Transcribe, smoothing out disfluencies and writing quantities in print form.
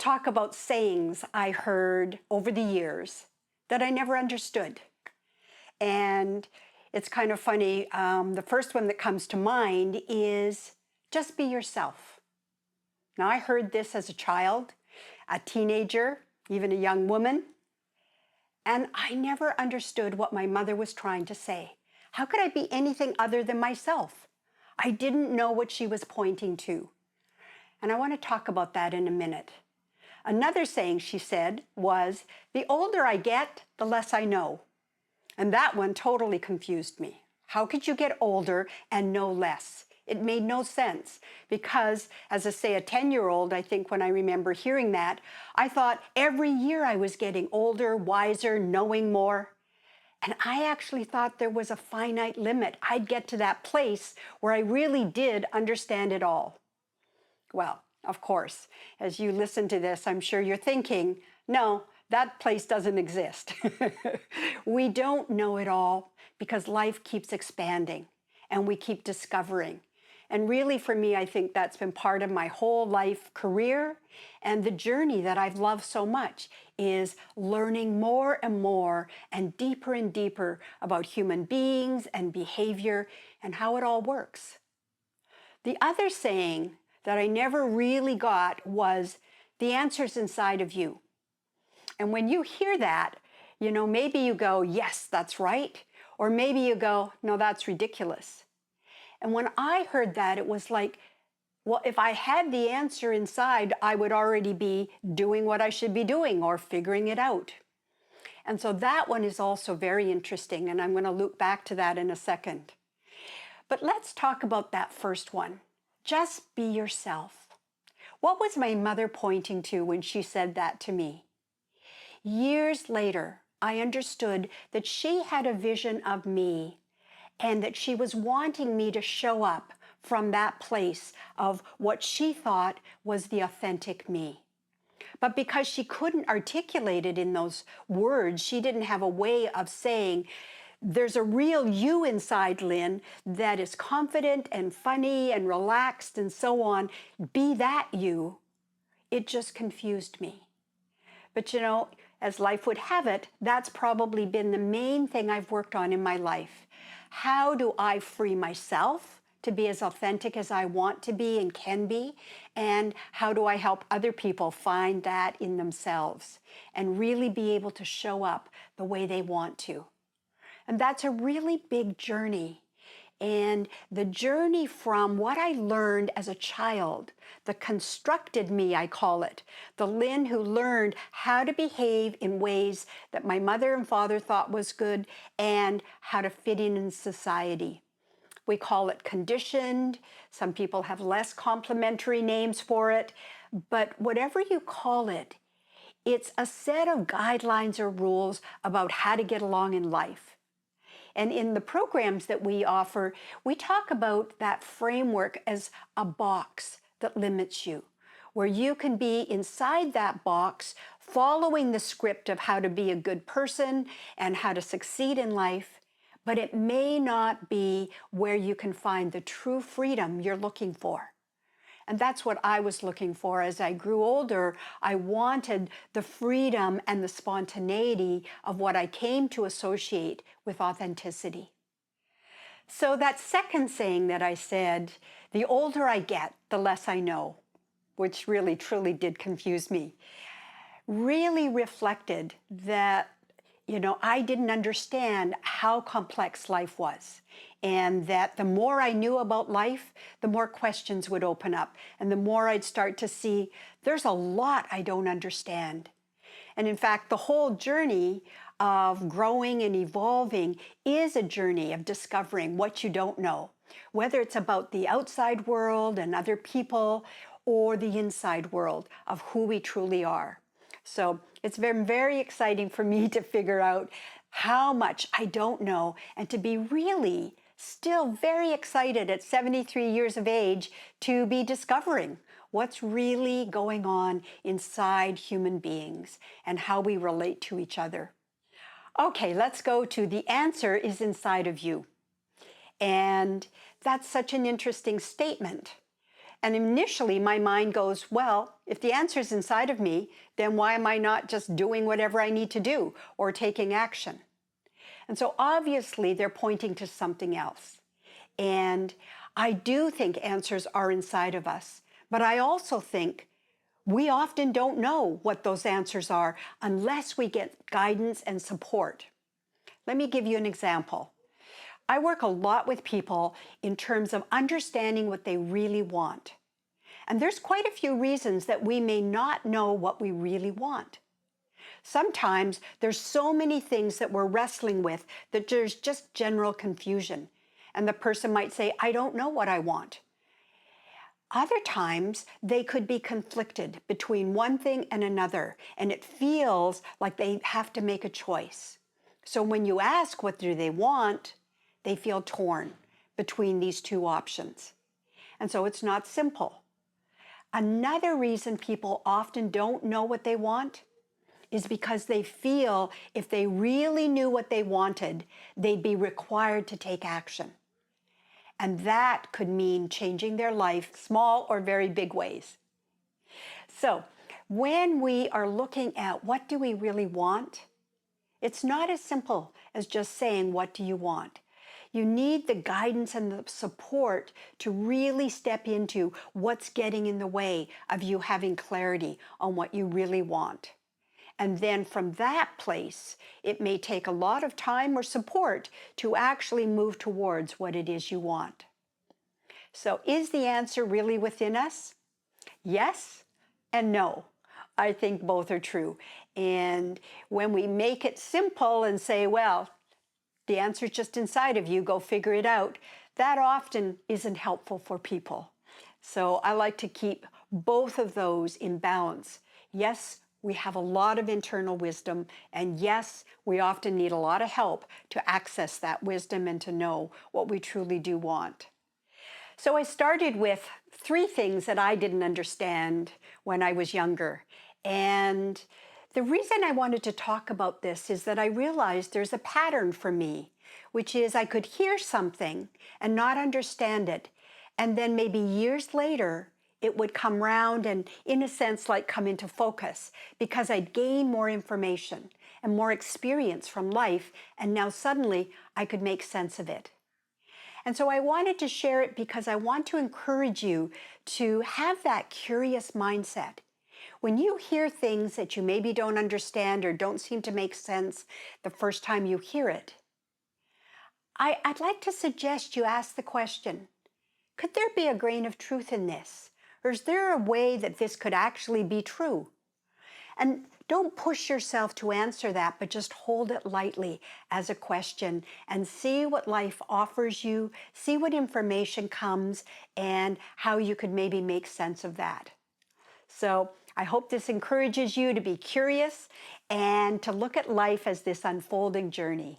talk about sayings I heard over the years that I never understood. And it's kind of funny. The first one that comes to mind is just be yourself. Now, I heard this as a child, a teenager, even a young woman, and I never understood what my mother was trying to say. How could I be anything other than myself? I didn't know what she was pointing to. And I want to talk about that in a minute. Another saying she said was, the older I get, the less I know. And that one totally confused me. How could you get older and know less? It made no sense because, as I say, a 10-year-old, I think when I remember hearing that, I thought every year I was getting older, wiser, knowing more. And I actually thought there was a finite limit. I'd get to that place where I really did understand it all. Well, of course, as you listen to this, I'm sure you're thinking, no, that place doesn't exist. We don't know it all because life keeps expanding and we keep discovering. And really, for me, I think that's been part of my whole life career, and the journey that I've loved so much is learning more and more and deeper about human beings and behavior and how it all works. The other saying that I never really got was, the answer's inside of you. And when you hear that, maybe you go, yes, that's right. Or maybe you go, no, that's ridiculous. And when I heard that, it was like, well, if I had the answer inside, I would already be doing what I should be doing or figuring it out. And so that one is also very interesting, and I'm going to loop back to that in a second. But let's talk about that first one. Just be yourself. What was my mother pointing to when she said that to me? Years later, I understood that she had a vision of me and that she was wanting me to show up from that place of what she thought was the authentic me. But because she couldn't articulate it in those words, she didn't have a way of saying, there's a real you inside, Lynn, that is confident and funny and relaxed and so on. Be that you. It just confused me. But as life would have it, that's probably been the main thing I've worked on in my life. How do I free myself to be as authentic as I want to be and can be? And how do I help other people find that in themselves and really be able to show up the way they want to? And that's a really big journey. And the journey from what I learned as a child, the constructed me, I call it, the Lynn who learned how to behave in ways that my mother and father thought was good and how to fit in society. We call it conditioned. Some people have less complimentary names for it. But whatever you call it, it's a set of guidelines or rules about how to get along in life. And in the programs that we offer, we talk about that framework as a box that limits you, where you can be inside that box, following the script of how to be a good person and how to succeed in life, but it may not be where you can find the true freedom you're looking for. And that's what I was looking for as I grew older. I wanted the freedom and the spontaneity of what I came to associate with authenticity. So that second saying that I said, the older I get, the less I know, which really truly did confuse me, really reflected that I didn't understand how complex life was, and that the more I knew about life, the more questions would open up, and the more I'd start to see there's a lot I don't understand. And in fact, the whole journey of growing and evolving is a journey of discovering what you don't know, whether it's about the outside world and other people or the inside world of who we truly are. So it's been very exciting for me to figure out how much I don't know and to be really still very excited at 73 years of age to be discovering what's really going on inside human beings and how we relate to each other. Okay, let's go to the answer is inside of you. And that's such an interesting statement. And initially, my mind goes, well, if the answer is inside of me, then why am I not just doing whatever I need to do or taking action? And so obviously, they're pointing to something else. And I do think answers are inside of us. But I also think we often don't know what those answers are unless we get guidance and support. Let me give you an example. I work a lot with people in terms of understanding what they really want. And there's quite a few reasons that we may not know what we really want. Sometimes there's so many things that we're wrestling with that there's just general confusion. And the person might say, I don't know what I want. Other times, they could be conflicted between one thing and another, and it feels like they have to make a choice. So when you ask what do they want, they feel torn between these two options. And so it's not simple. Another reason people often don't know what they want is because they feel if they really knew what they wanted, they'd be required to take action. And that could mean changing their life, small or very big ways. So when we are looking at what do we really want, it's not as simple as just saying, what do you want? You need the guidance and the support to really step into what's getting in the way of you having clarity on what you really want. And then from that place, it may take a lot of time or support to actually move towards what it is you want. So is the answer really within us? Yes and no. I think both are true. And when we make it simple and say, well, the answer's just inside of you, go figure it out, that often isn't helpful for people. So I like to keep both of those in balance. Yes, we have a lot of internal wisdom, and yes, we often need a lot of help to access that wisdom and to know what we truly do want. So I started with 3 things that I didn't understand when I was younger. And the reason I wanted to talk about this is that I realized there's a pattern for me, which is I could hear something and not understand it. And then maybe years later, it would come round and, in a sense, like come into focus because I'd gained more information and more experience from life. And now suddenly I could make sense of it. And so I wanted to share it because I want to encourage you to have that curious mindset. When you hear things that you maybe don't understand or don't seem to make sense the first time you hear it, I'd like to suggest you ask the question, could there be a grain of truth in this? Or is there a way that this could actually be true? And don't push yourself to answer that, but just hold it lightly as a question and see what life offers you, see what information comes, and how you could maybe make sense of that. So I hope this encourages you to be curious and to look at life as this unfolding journey.